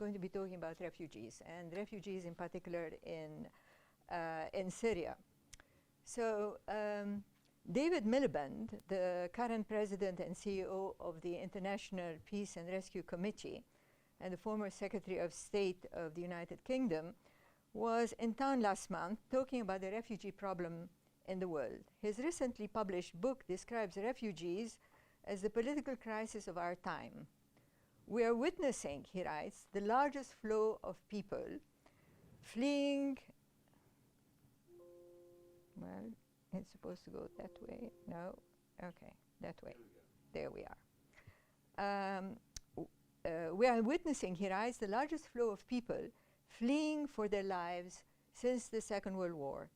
going to be talking about refugees, and refugees in particular in Syria. So David Miliband, the current president and CEO of the International Peace and Rescue Committee and the former Secretary of State of the United Kingdom, was in town last month talking about the refugee problem in the world. His recently published book describes refugees as the political crisis of our time. We are witnessing, he writes, the largest flow of people fleeing. Well, it's supposed to go that way. No? Okay, that way. There we are. We are witnessing, he writes, the largest flow of people fleeing for their lives since the Second World War.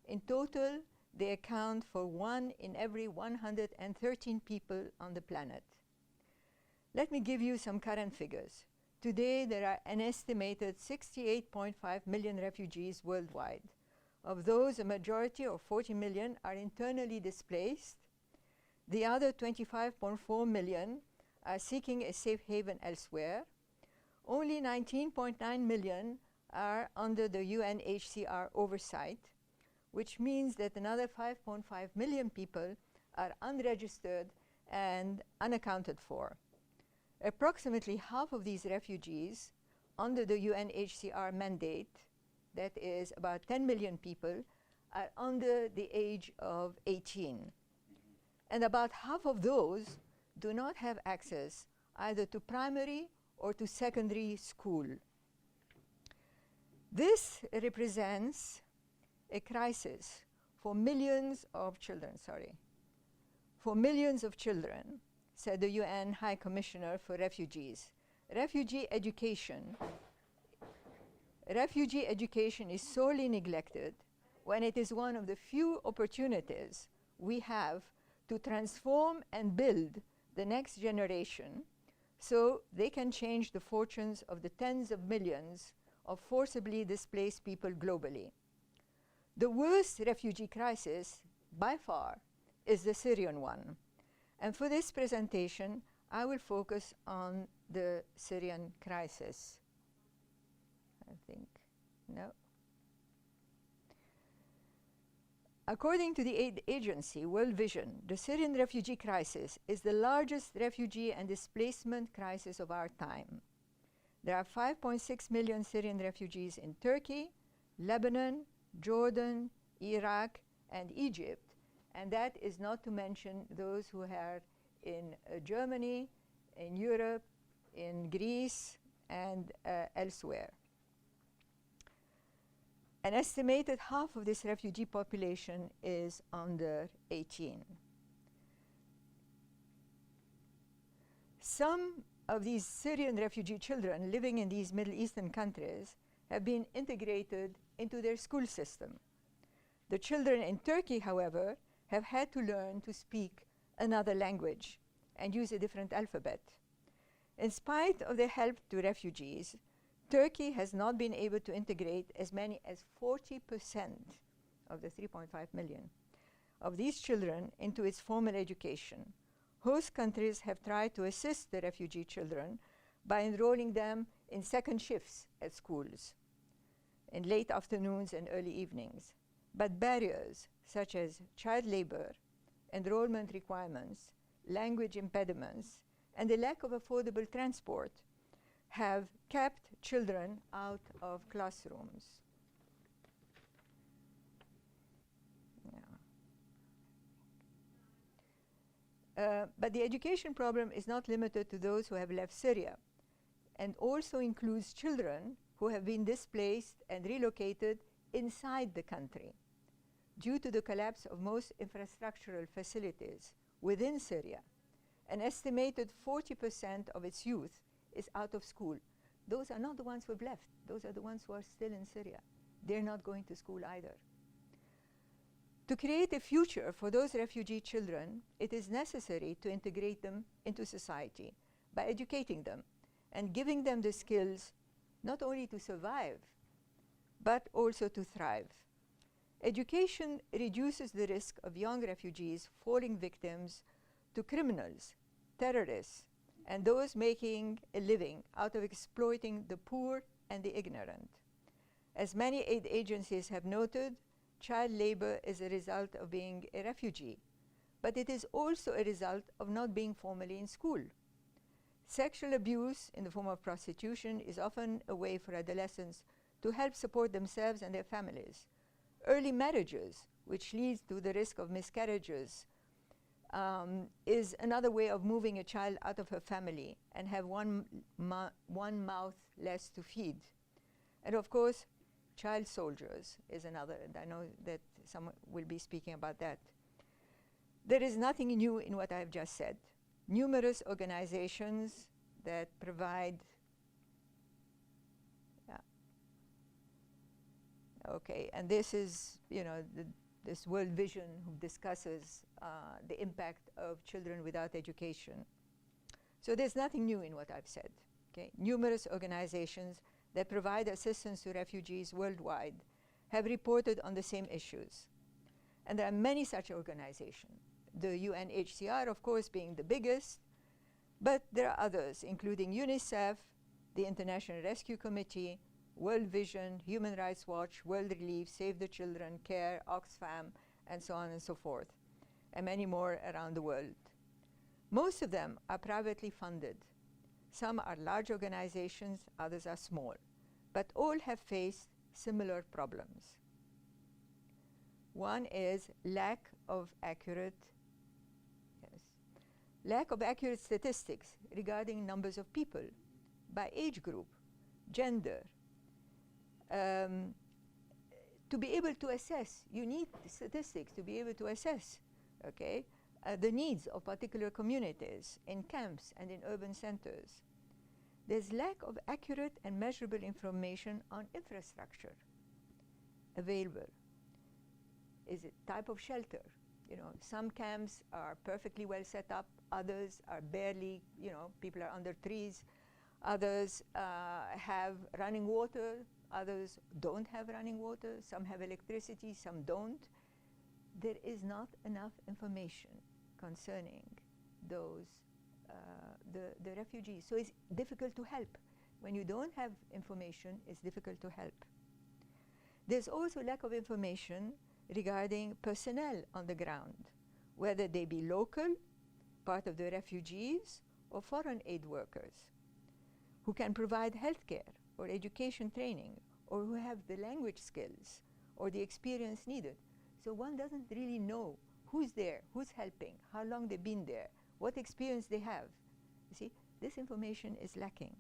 In total, they account for 1 in every 113 people on the planet. Let me give you some current figures. Today, there are an estimated 68.5 million refugees worldwide. Of those, a majority, or 40 million, are internally displaced. The other 25.4 million are seeking a safe haven elsewhere. Only 19.9 million are under the UNHCR oversight, which means that another 5.5 million people are unregistered and unaccounted for. Approximately half of these refugees under the UNHCR mandate, that is about 10 million people, are under the age of 18. And about half of those do not have access either to primary or to secondary school. This represents a crisis for millions of children, for millions of children, said the UN High Commissioner for Refugees. Refugee education is sorely neglected when it is one of the few opportunities we have to transform and build the next generation so they can change the fortunes of the tens of millions of forcibly displaced people globally. The worst refugee crisis, by far, is the Syrian one. And for this presentation, I will focus on the Syrian crisis. I think, no. According to the aid agency World Vision, the Syrian refugee crisis is the largest refugee and displacement crisis of our time. There are 5.6 million Syrian refugees in Turkey, Lebanon, Jordan, Iraq, and Egypt, and that is not to mention those who are in Germany, in Europe, in Greece, and elsewhere. An estimated half of this refugee population is under 18. Some of these Syrian refugee children living in these Middle Eastern countries have been integrated into their school system. The children in Turkey, however, have had to learn to speak another language and use a different alphabet. In spite of the help to refugees, Turkey has not been able to integrate as many as 40% of the 3.5 million of these children into its formal education. Host countries have tried to assist the refugee children by enrolling them in second shifts at schools, in late afternoons and early evenings. But barriers such as child labor, enrollment requirements, language impediments, and the lack of affordable transport have kept children out of classrooms. But the education problem is not limited to those who have left Syria, and also includes children who have been displaced and relocated inside the country. Due to the collapse of most infrastructural facilities within Syria, an estimated 40% of its youth is out of school. Those are not the ones who have left. Those are the ones who are still in Syria. They're not going to school either. To create a future for those refugee children, it is necessary to integrate them into society by educating them and giving them the skills not only to survive, but also to thrive. Education reduces the risk of young refugees falling victims to criminals, terrorists, and those making a living out of exploiting the poor and the ignorant. As many aid agencies have noted, child labor is a result of being a refugee, but it is also a result of not being formally in school. Sexual abuse in the form of prostitution is often a way for adolescents to help support themselves and their families. Early marriages, which leads to the risk of miscarriages, is another way of moving a child out of her family and have one mouth less to feed. And of course, child soldiers is another, and I know that someone will be speaking about that. There is nothing new in what I've just said. Numerous organizations that provide, okay, and this is, you know, this World Vision who discusses the impact of children without education. So there's nothing new in what I've said, okay? Numerous organizations that provide assistance to refugees worldwide have reported on the same issues. And there are many such organizations. The UNHCR, of course, being the biggest, but there are others, including UNICEF, the International Rescue Committee, World Vision, Human Rights Watch, World Relief, Save the Children, CARE, Oxfam, and so on and so forth, and many more around the world. Most of them are privately funded. Some are large organizations, others are small, but all have faced similar problems. One is lack of accurate statistics regarding numbers of people by age group, gender. To be able to assess, you need statistics to be able to assess, okay, the needs of particular communities in camps and in urban centers. There's lack of accurate and measurable information on infrastructure available. Is it type of shelter? You know, some camps are perfectly well set up, others are barely, you know, people are under trees, others have running water, others don't have running water, some have electricity, some don't. There is not enough information concerning those, the refugees. So it's difficult to help. When you don't have information, it's difficult to help. There's also lack of information regarding personnel on the ground, whether they be local, part of the refugees, or foreign aid workers, who can provide healthcare or education training, or who have the language skills or the experience needed. So one doesn't really know who's there, who's helping, how long they've been there, what experience they have. You see, this information is lacking.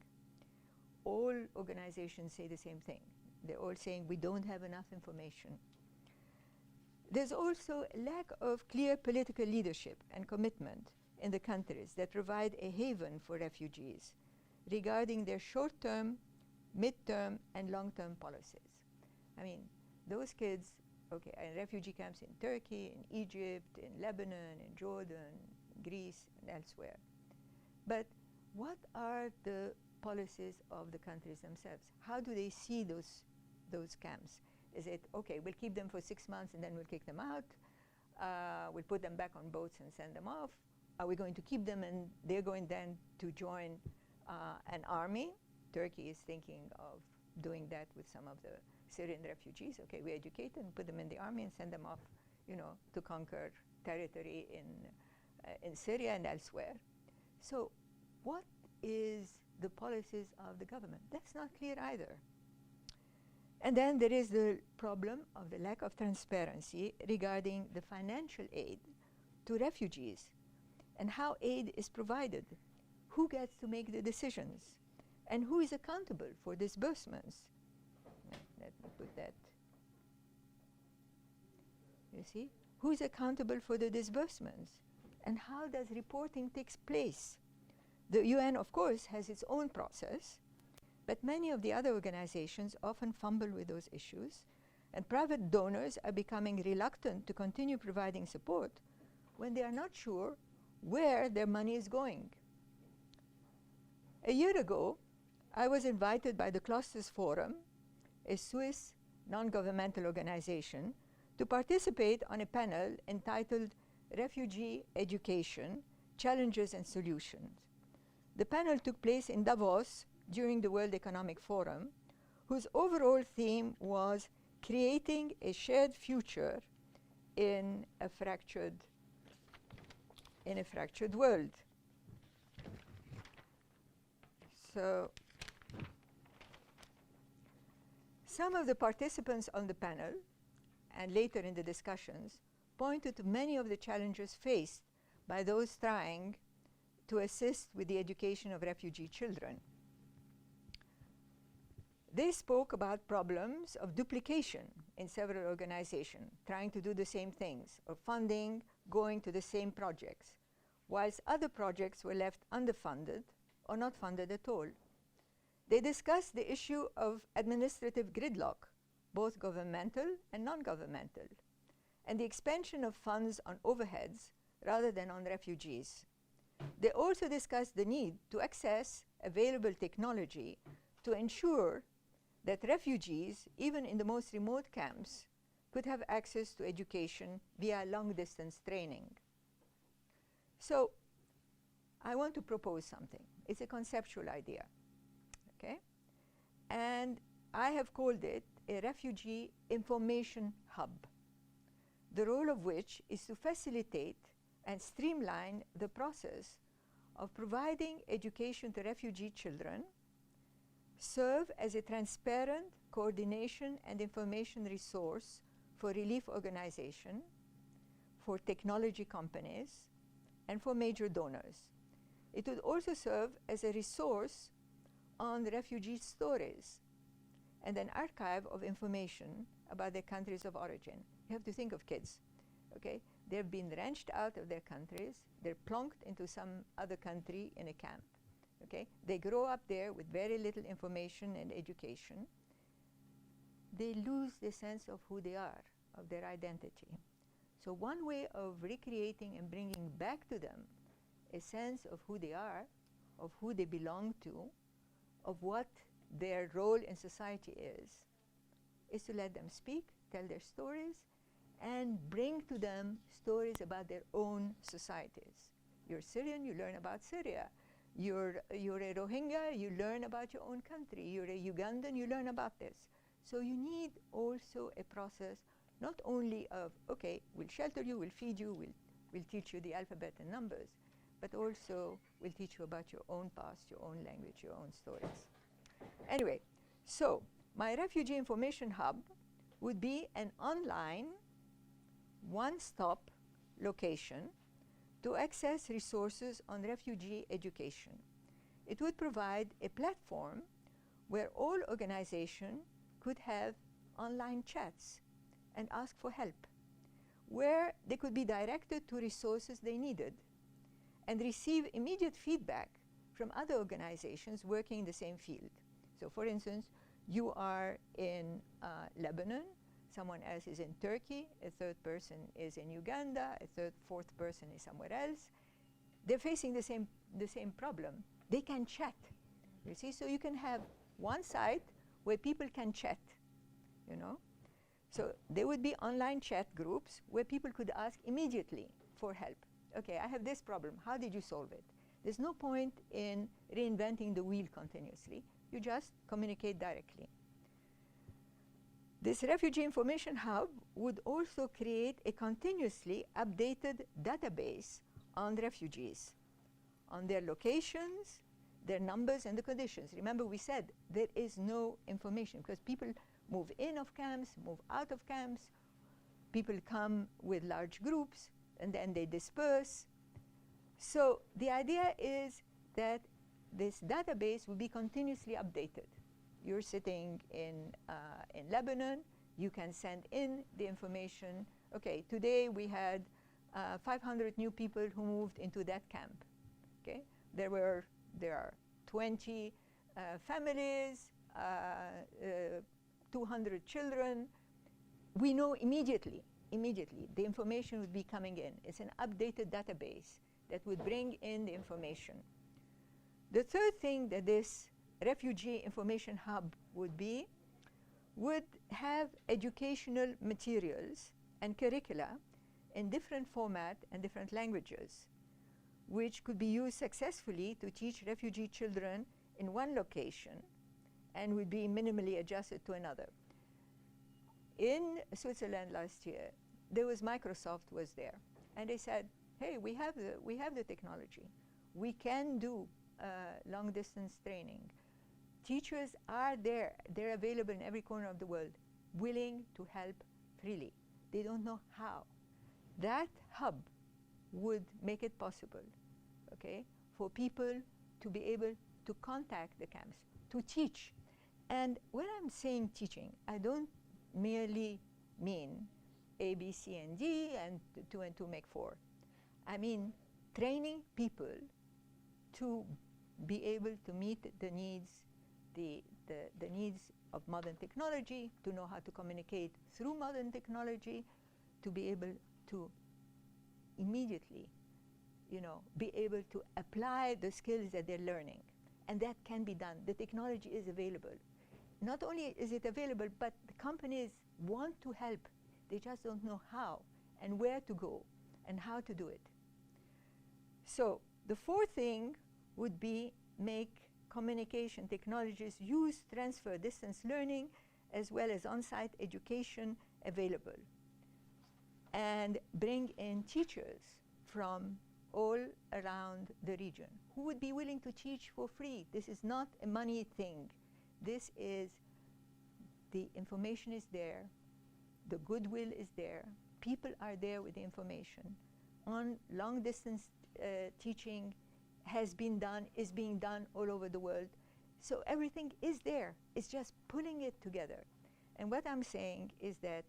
All organizations say the same thing. They're all saying we don't have enough information. There's also lack of clear political leadership and commitment in the countries that provide a haven for refugees regarding their short-term, mid-term, and long-term policies. I mean, those kids, okay, are in refugee camps in Turkey, in Egypt, in Lebanon, in Jordan, Greece, and elsewhere. But what are the policies of the countries themselves? How do they see those camps? Is it, okay, we'll keep them for 6 months and then we'll kick them out? We'll put them back on boats and send them off? Are we going to keep them and they're going then to join an army? Turkey is thinking of doing that with some of the Syrian refugees. Okay, we educate them, put them in the army and send them off, you know, to conquer territory in Syria and elsewhere. So what is the policies of the government? That's not clear either. And then there is the problem of the lack of transparency regarding the financial aid to refugees and how aid is provided. Who gets to make the decisions? And who is accountable for disbursements? Let me put that. You see? Who is accountable for the disbursements? And how does reporting take place? The UN, of course, has its own process, but many of the other organizations often fumble with those issues, and private donors are becoming reluctant to continue providing support when they are not sure where their money is going. A year ago, I was invited by the Clusters Forum, a Swiss non-governmental organization, to participate on a panel entitled Refugee Education, Challenges and Solutions. The panel took place in Davos during the World Economic Forum, whose overall theme was creating a shared future in a fractured world. So some of the participants on the panel, and later in the discussions, pointed to many of the challenges faced by those trying to assist with the education of refugee children. They spoke about problems of duplication in several organizations, trying to do the same things, or funding going to the same projects, whilst other projects were left underfunded or not funded at all. They discussed the issue of administrative gridlock, both governmental and non-governmental, and the expansion of funds on overheads rather than on refugees. They also discussed the need to access available technology to ensure that refugees, even in the most remote camps, could have access to education via long-distance training. So I want to propose something. It's a conceptual idea, okay? And I have called it a Refugee Information Hub, the role of which is to facilitate and streamline the process of providing education to refugee children, serve as a transparent coordination and information resource for relief organizations, for technology companies, and for major donors. It would also serve as a resource on refugee stories and an archive of information about their countries of origin. You have to think of kids, okay? They've been wrenched out of their countries. They're plonked into some other country in a camp, okay? They grow up there with very little information and education. They lose the sense of who they are, of their identity. So one way of recreating and bringing back to them a sense of who they are, of who they belong to, of what their role in society is to let them speak, tell their stories, and bring to them stories about their own societies. You're Syrian, you learn about Syria. You're a Rohingya, you learn about your own country. You're a Ugandan, you learn about this. So you need also a process not only of, okay, we'll shelter you, we'll feed you, we'll teach you the alphabet and numbers, but also we'll teach you about your own past, your own language, your own stories. Anyway, so my Refugee Information Hub would be an online, one-stop location to access resources on refugee education. It would provide a platform where all organizations could have online chats and ask for help, where they could be directed to resources they needed and receive immediate feedback from other organizations working in the same field. So for instance, you are in Lebanon, someone else is in Turkey, a third person is in Uganda, a fourth person is somewhere else. They're facing the same problem. They can chat, you see? So you can have one site where people can chat, you know? So there would be online chat groups where people could ask immediately for help. Okay, I have this problem, how did you solve it? There's no point in reinventing the wheel continuously. You just communicate directly. This Refugee Information Hub would also create a continuously updated database on refugees, on their locations, their numbers, and the conditions. Remember, we said there is no information because people move in of camps, move out of camps. People come with large groups, and then they disperse. So the idea is that this database will be continuously updated. You're sitting in Lebanon, you can send in the information. Okay, today we had 500 new people who moved into that camp. Okay, there are 20 families, 200 children. We know immediately, the information would be coming in. It's an updated database that would bring in the information. The third thing that this Refugee Information Hub would have educational materials and curricula in different format and different languages, which could be used successfully to teach refugee children in one location and would be minimally adjusted to another. In Switzerland last year, there was Microsoft was there, and they said, hey, we have the technology. We can do long distance training. Teachers are there. They're available in every corner of the world, willing to help freely. They don't know how. That hub would make it possible, okay, for people to be able to contact the camps, to teach. And when I'm saying teaching, I don't merely mean A, B, C, and D, and 2 and 2 make 4. I mean training people to be able to meet the needs, the needs of modern technology, to know how to communicate through modern technology, to be able to immediately, be able to apply the skills that they're learning. And that can be done. The technology is available. Not only is it available, but the companies want to help. They just don't know how and where to go and how to do it. So the fourth thing would be make communication technologies use transfer distance learning as well as on-site education available, and bring in teachers from all around the region who would be willing to teach for free. This is not a money thing. This is, the information is there, the goodwill is there, people are there with the information. On long distance teaching has been done, is being done all over the world. So everything is there. It's just pulling it together. And what I'm saying is that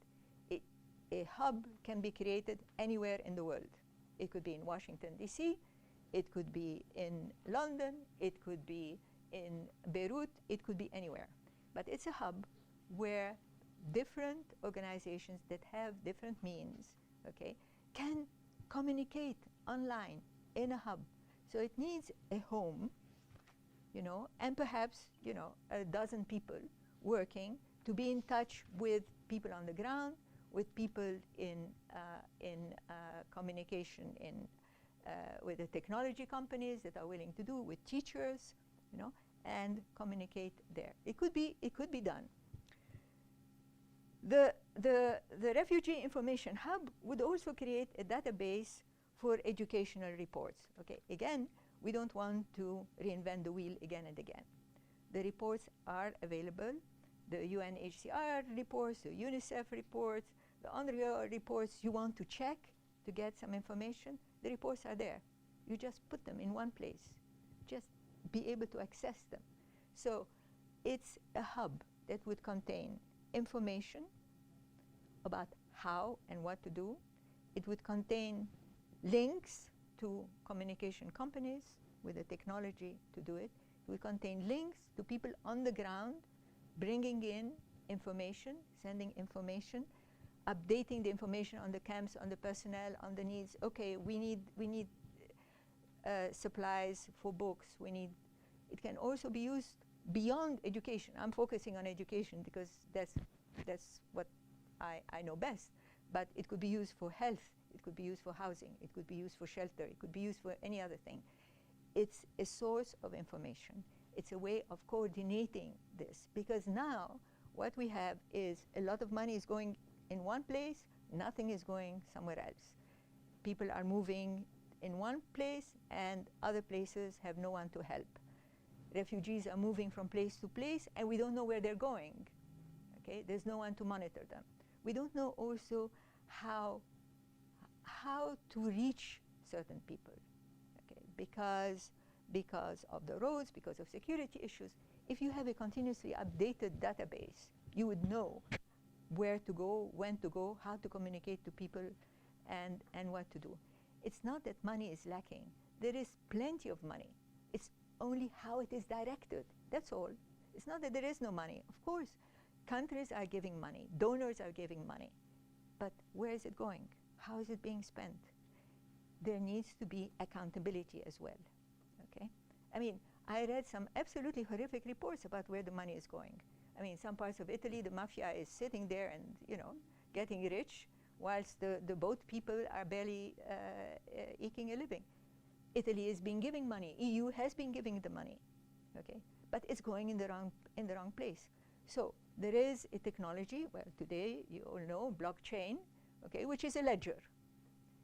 a hub can be created anywhere in the world. It could be in Washington, D.C., it could be in London, it could be in Beirut, it could be anywhere. But it's a hub where different organizations that have different means, okay, can communicate online in a hub. So it needs a home, and perhaps, a dozen people working to be in touch with people on the ground, with people in communication with the technology companies that are willing to do, with teachers, and communicate there. It could be done. The Refugee Information Hub would also create a database for educational reports. Okay, again, we don't want to reinvent the wheel again and again. The reports are available. The UNHCR reports, the UNICEF reports, the UNRWA reports you want to check to get some information, the reports are there. You just put them in one place. Just be able to access them. So it's a hub that would contain information about how and what to do. It would contain links to communication companies with the technology to do it. It would contain links to people on the ground bringing in information, sending information, updating the information on the camps, on the personnel, on the needs. Okay, we need supplies for books. It can also be used beyond education. I'm focusing on education because that's what I know best. But it could be used for health. It could be used for housing. It could be used for shelter. It could be used for any other thing. It's a source of information. It's a way of coordinating this, because now what we have is a lot of money is going in one place, nothing is going somewhere else. People are moving in one place and other places have no one to help. Refugees are moving from place to place and we don't know where they're going. Okay? There's no one to monitor them. We don't know also how to reach certain people, okay? Because of the roads, because of security issues. If you have a continuously updated database, you would know where to go, when to go, how to communicate to people, and what to do. It's not that money is lacking. There is plenty of money. It's only how it is directed. That's all. It's not that there is no money. Of course, countries are giving money. Donors are giving money. But where is it going? How is it being spent? There needs to be accountability as well. Okay? I mean, I read some absolutely horrific reports about where the money is going. I mean, some parts of Italy, the mafia is sitting there and, getting rich, whilst the boat people are barely eking a living. Italy has been giving money. EU has been giving the money, okay? But it's going in the wrong place. So there is a technology, well, today you all know blockchain, okay, which is a ledger,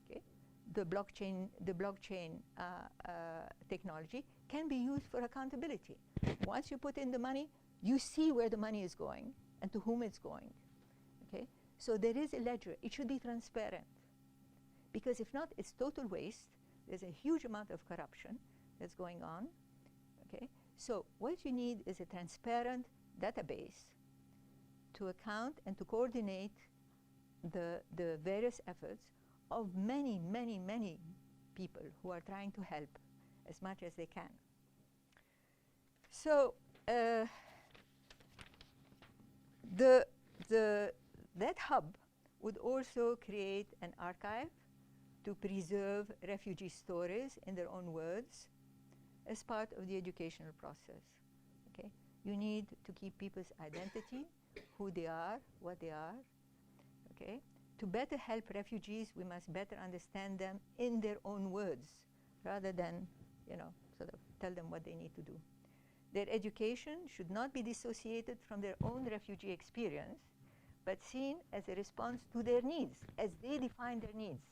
okay? The blockchain technology can be used for accountability. Once you put in the money, you see where the money is going and to whom it's going, okay? So there is a ledger. It should be transparent, because if not, it's total waste. There's a huge amount of corruption that's going on, okay? So what you need is a transparent database to account and to coordinate the various efforts of many, many, many people who are trying to help as much as they can. So that hub would also create an archive to preserve refugee stories in their own words as part of the educational process, okay? You need to keep people's identity, who they are, what they are, okay? To better help refugees, we must better understand them in their own words, rather than, you know, sort of tell them what they need to do. Their education should not be dissociated from their own refugee experience, but seen as a response to their needs, as they define their needs.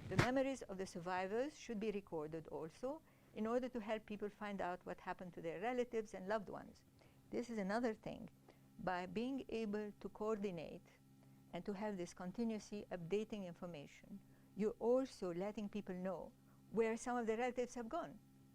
The memories of the survivors should be recorded also, in order to help people find out what happened to their relatives and loved ones. This is another thing. By being able to coordinate and to have this continuously updating information, you're also letting people know where some of their relatives have gone.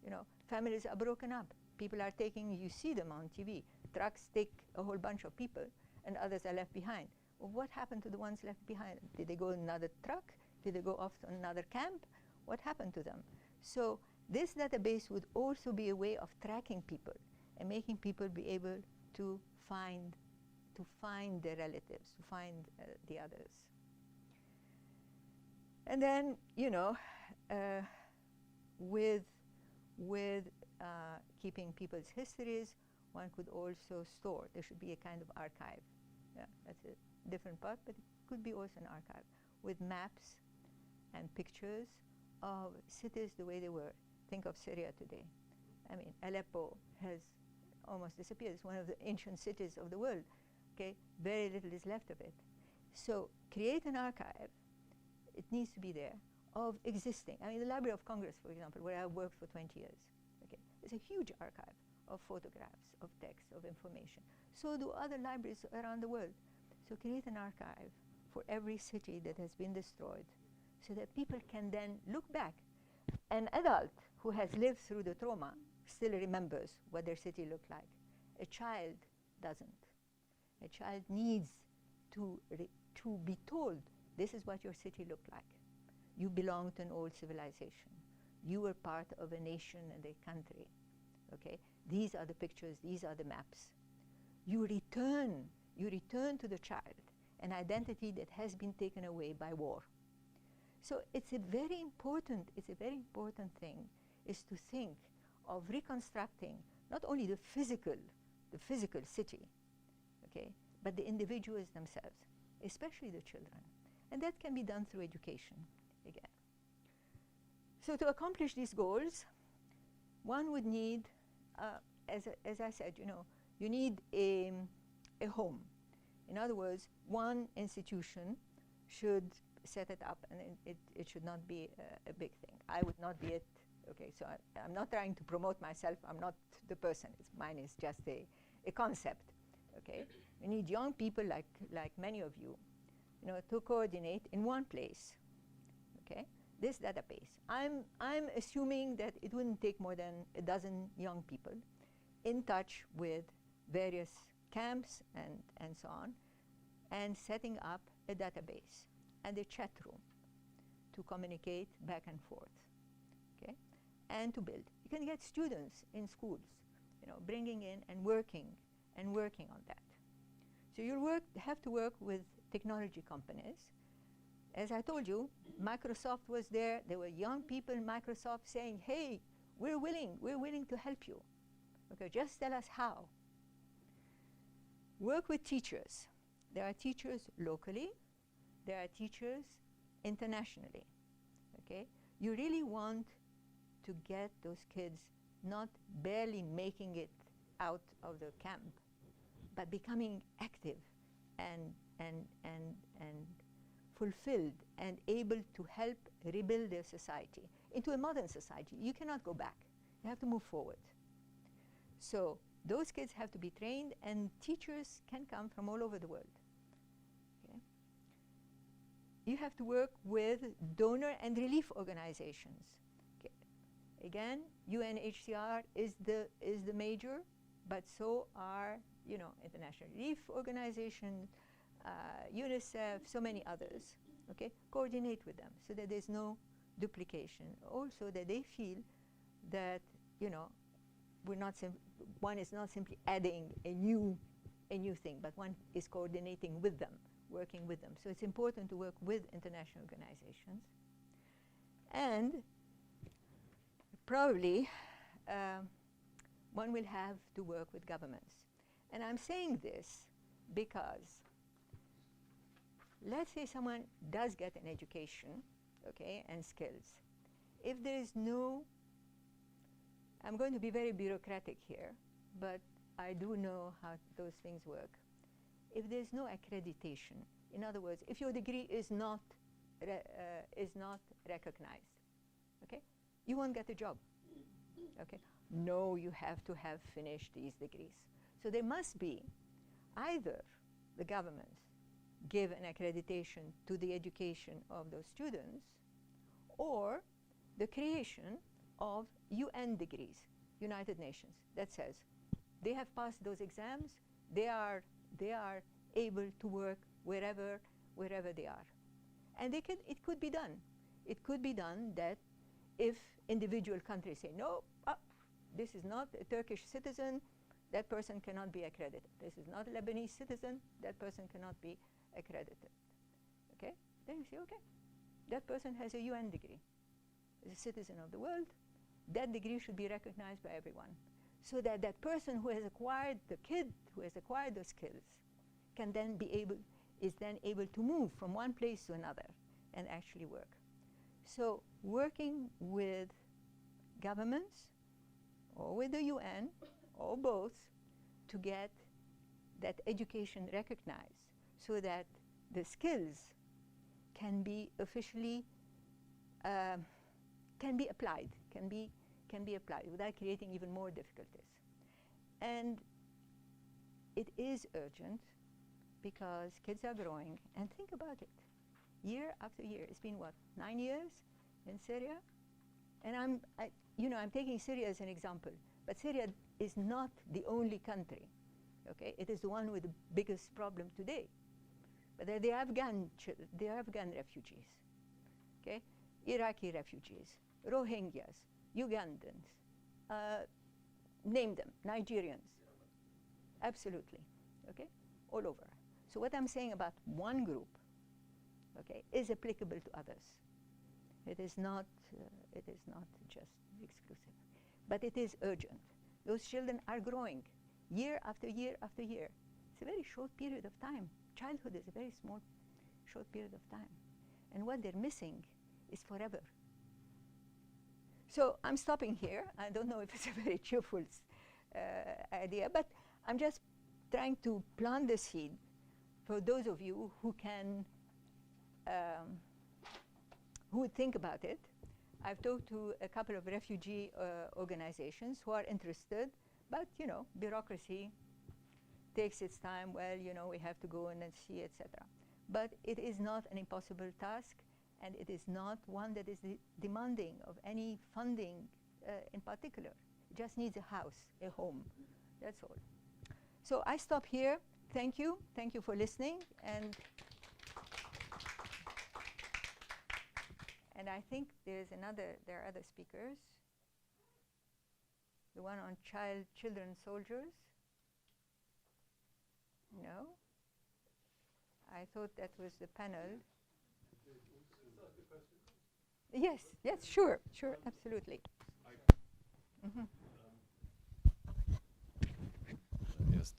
You know, families are broken up. People are taking, you see them on TV, trucks take a whole bunch of people and others are left behind. Well, what happened to the ones left behind? Did they go in another truck? Did they go off to another camp? What happened to them? So this database would also be a way of tracking people and making people be able to find their relatives, to find the others. And then, you know, with keeping people's histories, one could also store. There should be a kind of archive. Yeah, that's a different part, but it could be also an archive with maps and pictures of cities the way they were. Think of Syria today. I mean, Aleppo has almost disappeared. It's one of the ancient cities of the world. Okay, very little is left of it. So create an archive. It needs to be there of existing. I mean, the Library of Congress, for example, where I worked for 20 years. Okay, it's a huge archive of photographs, of text, of information. So do other libraries around the world. So create an archive for every city that has been destroyed, so that people can then look back. An adult who has lived through the trauma still remembers what their city looked like. A child doesn't. A child needs to be told, this is what your city looked like. You belong to an old civilization. You were part of a nation and a country. Okay? These are the pictures, these are the maps. You return to the child an identity that has been taken away by war. So it's a very important thing, is to think of reconstructing not only the physical city, okay, but the individuals themselves, especially the children. And that can be done through education, again. So to accomplish these goals, one would need, as I said, you know, you need a home. In other words, one institution should set it up, and it should not be a big thing. I would not be it. Okay, so I'm not trying to promote myself. I'm not the person. Mine is just a concept. Okay, you need young people like many of you, you know, to coordinate in one place. Okay, this database. I'm assuming that it wouldn't take more than a dozen young people in touch with various camps and so on, and setting up a database and a chat room to communicate back and forth, okay, and to build. You can get students in schools, you know, bringing in and working on that. So you'll have to work with technology companies. As I told you, Microsoft was there. There were young people in Microsoft saying, hey, we're willing to help you. Okay, just tell us how. Work with teachers. There are teachers locally. There are teachers internationally. Okay, you really want to get those kids not barely making it out of the camp, but becoming active and fulfilled and able to help rebuild their society into a modern society. You cannot go back. You have to move forward. So those kids have to be trained, and teachers can come from all over the world. Okay? You have to work with donor and relief organizations. Okay. Again, UNHCR is the major, but so are, you know, International Relief Organization, UNICEF, so many others. Okay, coordinate with them so that there's no duplication. Also, that they feel that, you know, one is not simply adding a new thing, but one is coordinating with them, working with them. So it's important to work with international organizations. And probably one will have to work with governments. And I'm saying this because let's say someone does get an education, okay, and skills. If there is no, I'm going to be very bureaucratic here, but I do know how those things work. If there's no accreditation, in other words, if your degree is not recognized, okay, you won't get a job, okay? No, you have to have finished these degrees. So there must be either the governments give an accreditation to the education of those students, or the creation of UN degrees, United Nations, that says they have passed those exams, they are able to work wherever they are. And it could be done. It could be done that if individual countries say, no, this is not a Turkish citizen, that person cannot be accredited. This is not a Lebanese citizen, that person cannot be accredited. Okay? Then you say, okay, that person has a UN degree, is a citizen of the world. That degree should be recognized by everyone, so that that person who has acquired, the kid who has acquired those skills, can then is then able to move from one place to another and actually work. So working with governments or with the UN or both to get that education recognized, so that the skills can be officially can be applied without creating even more difficulties. And it is urgent because kids are growing. And think about it, year after year. It's been what, 9 years in Syria? And I'm taking Syria as an example, but Syria is not the only country. Okay, it is the one with the biggest problem today. But there are the Afghan refugees, okay, Iraqi refugees, Rohingyas, Ugandans, name them, Nigerians, absolutely, okay, all over. So what I'm saying about one group, okay, is applicable to others. It is not just exclusive, but it is urgent. Those children are growing year after year after year. It's a very short period of time. Childhood is a very small, short period of time. And what they're missing is forever. So I'm stopping here. I don't know if it's a very cheerful idea, but I'm just trying to plant the seed for those of you who can, who would think about it. I've talked to a couple of refugee organizations who are interested, but you know, bureaucracy takes its time. Well, you know, we have to go in and see, etc. But it is not an impossible task, and it is not one that is demanding of any funding in particular. It just needs a house, a home. That's all. So I stop here. Thank you. Thank you for listening. And I think there are other speakers. The one on children soldiers. No? I thought that was the panel. Yes, yes, sure, absolutely. Yes,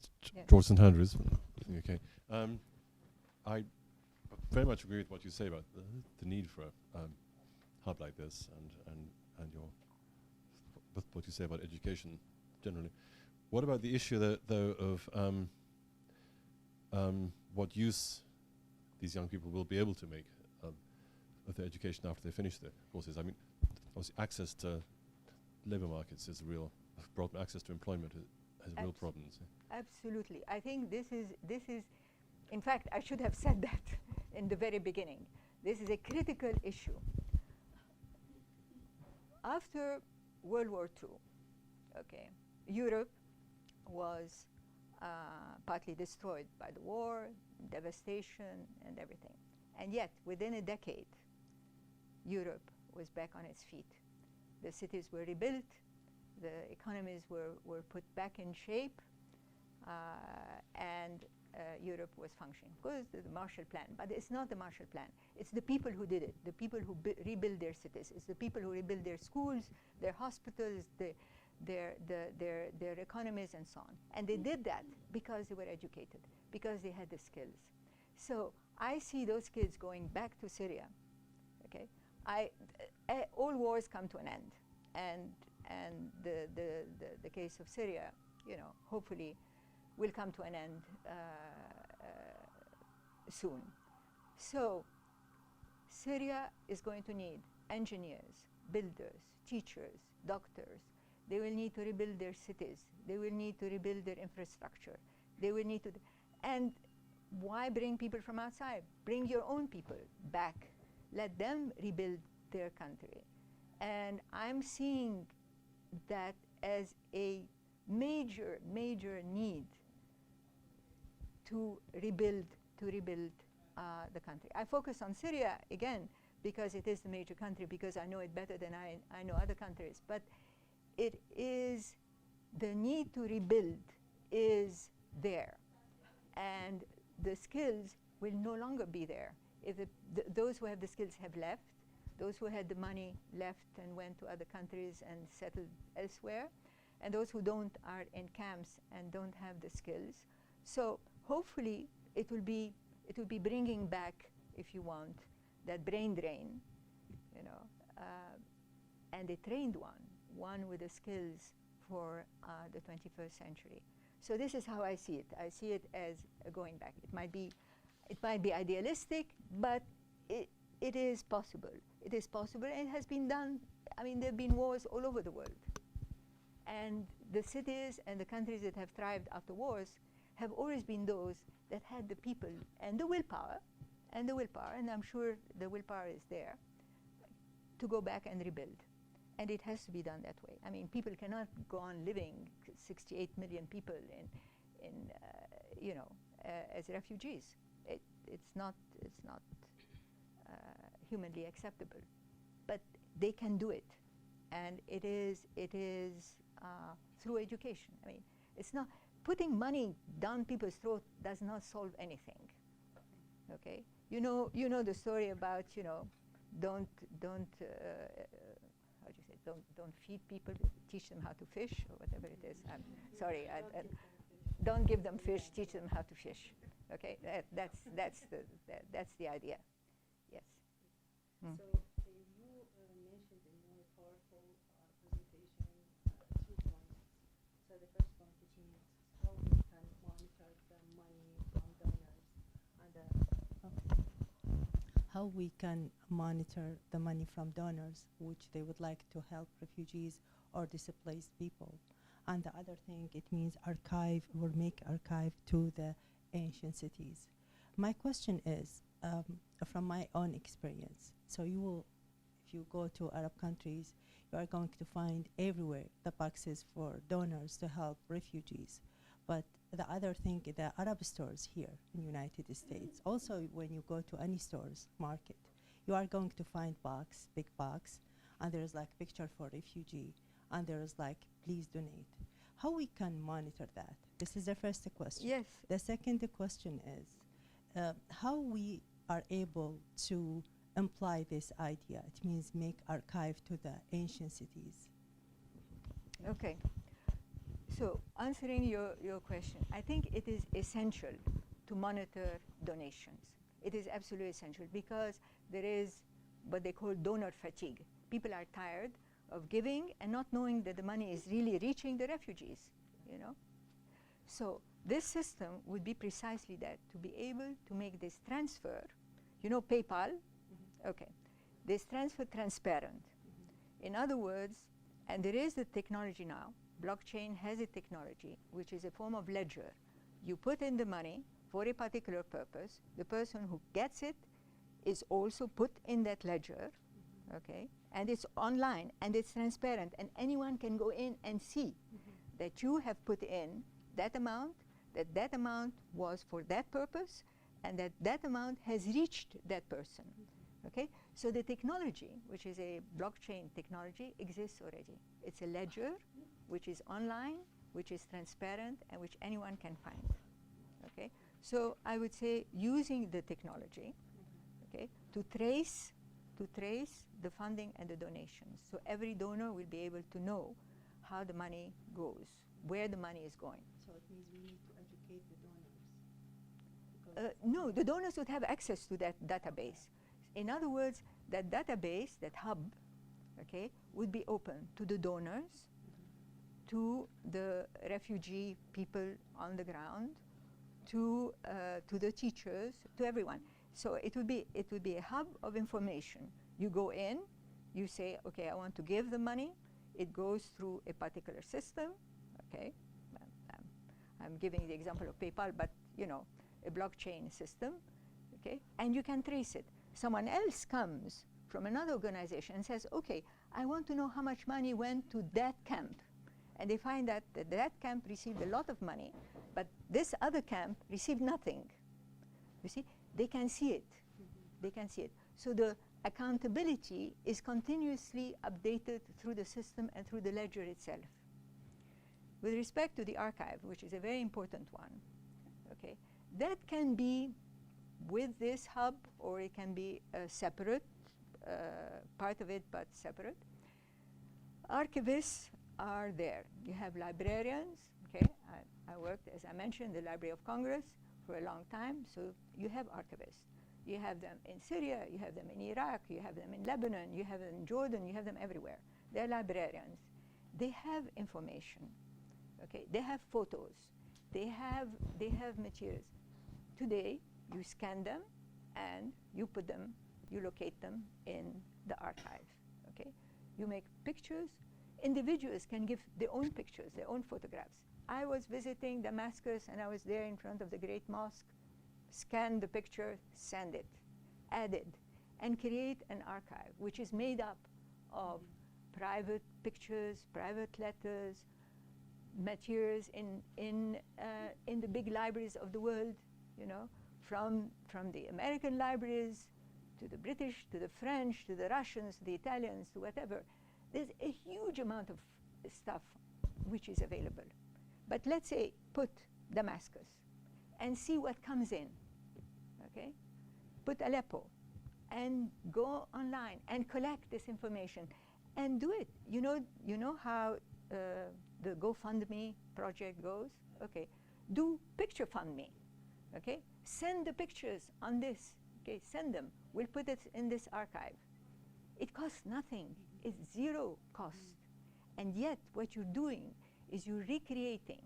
George St. Andrews. Okay. I very much agree with what you say about the need for a hub like this, and your with what you say about education generally. What about the issue, though, of what use these young people will be able to make of their education after they finish their courses? I mean, obviously, access to labor markets is a real problem. Access to employment has real problems. Absolutely. I think this is, in fact, I should have said that in the very beginning. This is a critical issue. After World War II, okay, Europe was partly destroyed by the war, devastation, and everything. And yet, within a decade, Europe was back on its feet. The cities were rebuilt, the economies were put back in shape, and Europe was functioning. Because the Marshall Plan, but it's not the Marshall Plan. It's the people who did it, the people who rebuild their cities. It's the people who rebuild their schools, their hospitals, their economies, and so on. And they did that because they were educated, because they had the skills. So I see those kids going back to Syria. Okay, all wars come to an end, and the case of Syria, you know, hopefully will come to an end soon. So Syria is going to need engineers, builders, teachers, doctors. They will need to rebuild their cities. They will need to rebuild their infrastructure. They will need to, and why bring people from outside? Bring your own people back. Let them rebuild their country. And I'm seeing that as a major, major need to rebuild the country. I focus on Syria again because it is the major country, because I know it better than I know other countries. But it is, the need to rebuild is there, and the skills will no longer be there. If those who have the skills have left, those who had the money left and went to other countries and settled elsewhere, and those who don't are in camps and don't have the skills. So hopefully it will be bringing back, if you want, that brain drain, you know, and a trained one with the skills for the 21st century. So this is how I see it. I see it as going back. It might be idealistic, but it is possible. It is possible, and it has been done. I mean, there have been wars all over the world. And the cities and the countries that have thrived after wars have always been those that had the people and the willpower, and I'm sure the willpower is there, to go back and rebuild. And it has to be done that way. I mean, people cannot go on living, 68 million people in you know, as refugees. It's not humanly acceptable. But they can do it, and it is through education. I mean, it's not putting money down people's throat does not solve anything. Okay, you know the story about, you know, don't how do you say, don't feed people, teach them how to fish, or whatever it is. I'm sorry, don't give them fish, teach them how to fish. Okay, that's the idea. Yes. Mm. So you mentioned in your powerful presentation 2 points. So the first point, which means how we can monitor the money from donors, and how we can monitor the money from donors, which they would like to help refugees or displaced people. And the other thing, it means archive or make archive to the ancient cities. My question is, from my own experience, so you will, if you go to Arab countries, you are going to find everywhere the boxes for donors to help refugees. But the other thing, the Arab stores here in the United States, also when you go to any stores, market, you are going to find box, big box, and there's like picture for refugee, and there's like, please donate. How we can monitor that? This is the first question. Yes. The second question is, how we are able to imply this idea. It means make archive to the ancient cities. Okay. So answering your question, I think it is essential to monitor donations. It is absolutely essential because there is what they call donor fatigue. People are tired of giving and not knowing that the money is really reaching the refugees, you know. So this system would be precisely that, to be able to make this transfer, you know, PayPal, okay, this transfer transparent. In other words, and there is the technology now, blockchain has a technology which is a form of ledger. You put in the money for a particular purpose, the person who gets it is also put in that ledger, okay, and it's online and it's transparent and anyone can go in and see that you have put in that amount, that amount was for that purpose, and that amount has reached that person, okay? So the technology, which is a blockchain technology, exists already. It's a ledger which is online, which is transparent, and which anyone can find, okay? So I would say using the technology, okay, to trace the funding and the donations. So every donor will be able to know how the money goes, where the money is going. So it means we need to educate the donors. No, the donors would have access to that database. In other words, that database, that hub, okay, would be open to the donors, to the refugee people on the ground, to the teachers, to everyone. So it would be a hub of information. You go in, you say, okay, I want to give the money. It goes through a particular system, okay. I'm giving the example of PayPal, but you know, a blockchain system, okay, and you can trace it. Someone else comes from another organization and says, okay, I want to know how much money went to that camp. And they find that that camp received a lot of money, but this other camp received nothing. You see, they can see it. They can see it. So the accountability is continuously updated through the system and through the ledger itself. With respect to the archive, which is a very important one, okay, that can be with this hub, or it can be a separate part of it, but separate. Archivists are there. You have librarians, okay. I worked, as I mentioned, the Library of Congress for a long time, so you have archivists. You have them in Syria, you have them in Iraq, you have them in Lebanon, you have them in Jordan, you have them everywhere. They're librarians. They have information, okay? They have photos. They have materials. Today, you scan them and you put them, you locate them in the archive, okay? You make pictures. Individuals can give their own pictures, their own photographs. I was visiting Damascus and I was there in front of the Great Mosque. Scan the picture, send it, add it, and create an archive which is made up of private pictures, private letters, materials in the big libraries of the world, you know, from the American libraries to the British, to the French, to the Russians, to the Italians, to whatever. There's a huge amount of stuff which is available. But let's say put Damascus and see what comes in, okay? Put Aleppo and go online and collect this information and do it. You know how the GoFundMe project goes? Okay, do picture fund me, okay? Send the pictures on this, okay, send them. We'll put it in this archive. It costs nothing, it's zero cost. And yet what you're doing is you're recreating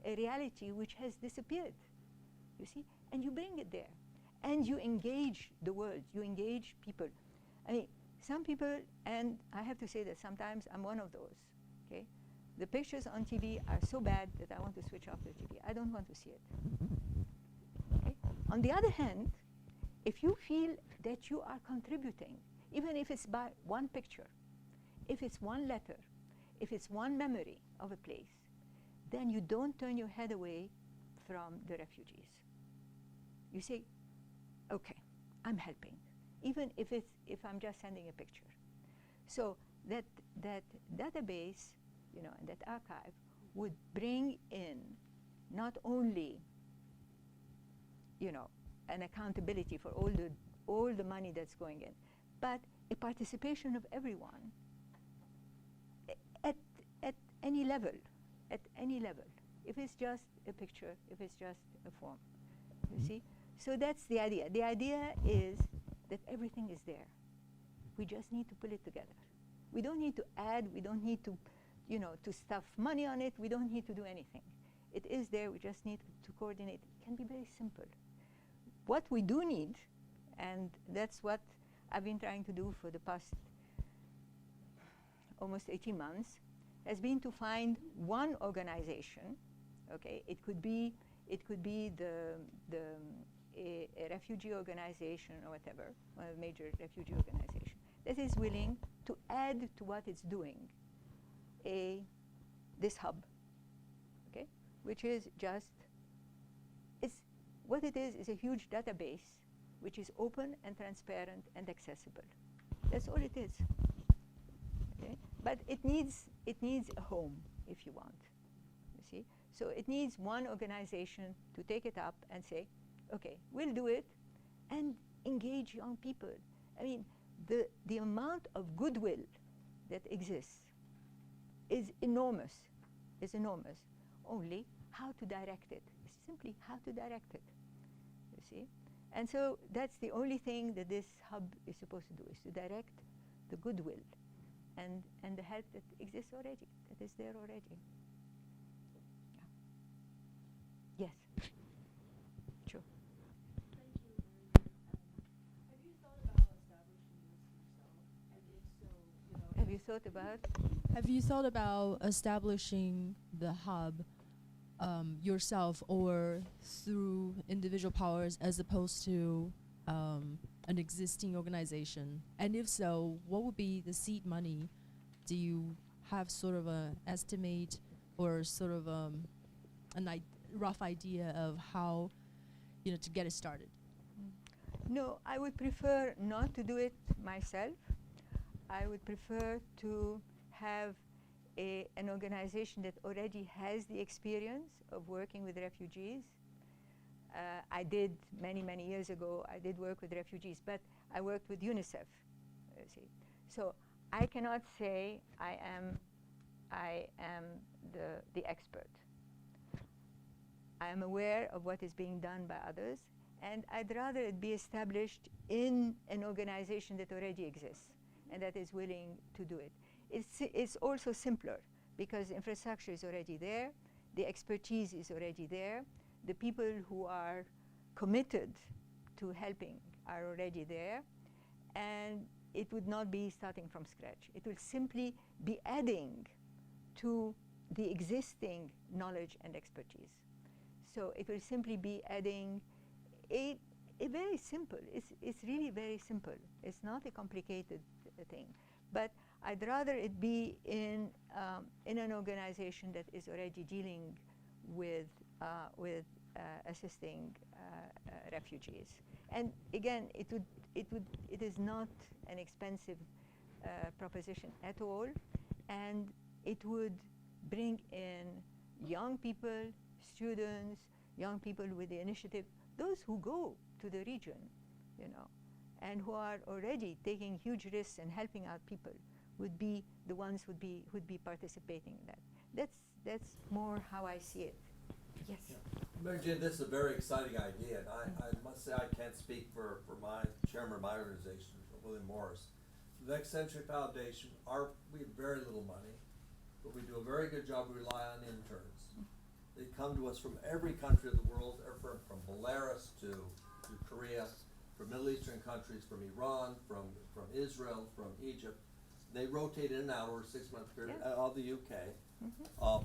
a reality which has disappeared, you see? And you bring it there. And you engage the world, you engage people. I mean, some people, and I have to say that sometimes I'm one of those, okay? The pictures on TV are so bad that I want to switch off the TV. I don't want to see it, okay? On the other hand, if you feel that you are contributing, even if it's by one picture, if it's one letter, if it's one memory of a place, then you don't turn your head away from the refugees. You say, okay, I'm helping, even if I'm just sending a picture. So that database, you know, and that archive would bring in not only, you know, an accountability for all the money that's going in, but a participation of everyone at any level, if it's just a picture, if it's just a form, you see? So that's the idea. The idea is that everything is there. We just need to pull it together. We don't need to add, we don't need to, to stuff money on it, we don't need to do anything. It is there, we just need to coordinate. It can be very simple. What we do need, and that's what I've been trying to do for the past almost 18 months, has been to find one organization. Okay, it could be a refugee organization or whatever, a major refugee organization that is willing to add to what it's doing this hub, okay, which is just, what it is a huge database which is open and transparent and accessible. That's all it is. Okay? But it needs a home, if you want. You see? So it needs one organization to take it up and say, okay, we'll do it, and engage young people. I mean, the amount of goodwill that exists is enormous. Is enormous. Only how to direct it. It's simply how to direct it. You see? And so that's the only thing that this hub is supposed to do, is to direct the goodwill and the help that exists already, that is there already. Yeah. Yes. Sure. Thank you. Have you thought about establishing this yourself? And if so, Have you thought about? Have you thought about establishing the hub yourself or through individual powers as opposed to an existing organization? And if so, what would be the seed money? Do you have sort of an estimate or sort of a rough idea of how, to get it started? No, I would prefer not to do it myself. I would prefer to have an organization that already has the experience of working with refugees. I did many years ago, I did work with refugees, but I worked with UNICEF, you see. So I cannot say I am the expert. I am aware of what is being done by others, and I'd rather it be established in an organization that already exists and that is willing to do it. It's also simpler because infrastructure is already there, the expertise is already there, the people who are committed to helping are already there, and it would not be starting from scratch. It will simply be adding to the existing knowledge and expertise. So it will simply be adding a very simple, it's really very simple. It's not a complicated thing. But I'd rather it be in an organization that is already dealing with assisting refugees. And again, it is not an expensive proposition at all, and it would bring in young people, students, young people with the initiative, those who go to the region, and who are already taking huge risks and helping out people would be the ones who'd be participating in that. That's more how I see it. Yes. Yeah. Mary Jane, this is a very exciting idea, and I must say I can't speak for my chairman of my organization, William Morris. The Next Century Foundation, we have very little money, but we do a very good job. We rely on interns. They come to us from every country of the world, from Belarus to Korea, from Middle Eastern countries, from Iran, from Israel, from Egypt. They rotate in and out over a 6-month period, Yeah. all the UK.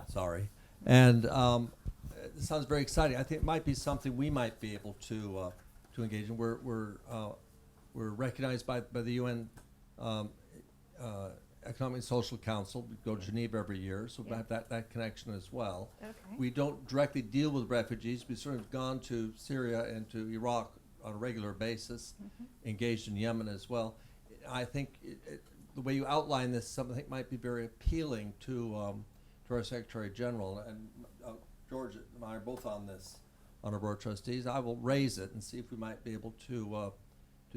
Sorry. And it sounds very exciting. I think it might be something we might be able to engage in. We're recognized by the UN Economic and Social Council. We go to Geneva every year, so we have that connection as well. Okay. We don't directly deal with refugees. We've sort of gone to Syria and to Iraq on a regular basis, engaged in Yemen as well. I think the way you outline this, something I think might be very appealing to our Secretary General. And George and I are both on this, on our board of trustees. I will raise it and see if we might be able to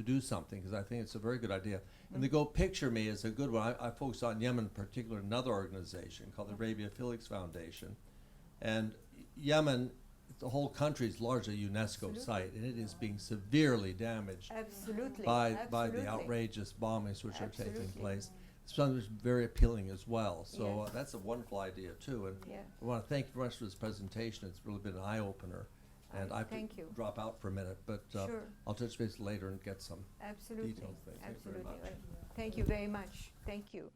do something, because I think it's a very good idea. And the Go Picture Me is a good one. I focus on Yemen in particular, another organization called the Arabia Felix Foundation. And Yemen, the whole country is largely a UNESCO site, and it is being severely damaged Absolutely. by the Absolutely. outrageous bombings which are taking place. something that's very appealing as well. So Yes. that's a wonderful idea too. And Yeah. I want to thank you very much for this presentation. It's really been an eye-opener. And I have Thank to you. drop out for a minute, but Sure. I'll touch base later and get some Absolutely. details. Thank you very Absolutely. much. Well, thank you very much. Thank you.